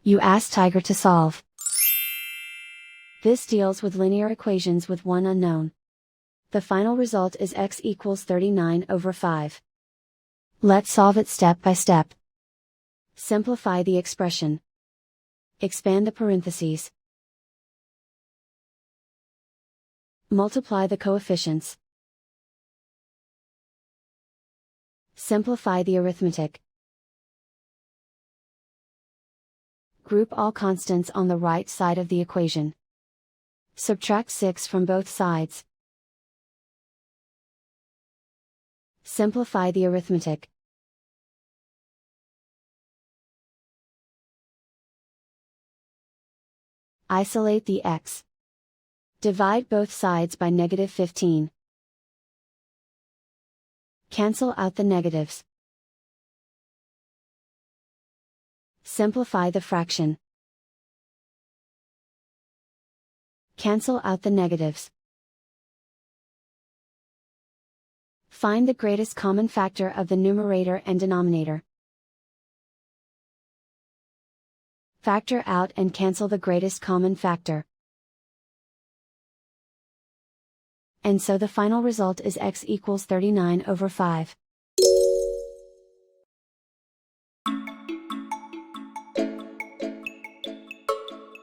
You ask Tiger to solve. This deals with linear equations with one unknown. The final result is x equals 39/5. Let's solve it step by step. Simplify the expression. Expand the parentheses. Multiply the coefficients. Simplify the arithmetic. Group all constants on the right side of the equation. Subtract 6 from both sides. Simplify the arithmetic. Isolate the x. Divide both sides by -15. Cancel out the negatives. Simplify the fraction. Cancel out the negatives. Find the greatest common factor of the numerator and denominator. Factor out and cancel the greatest common factor. And so the final result is x equals 39/5.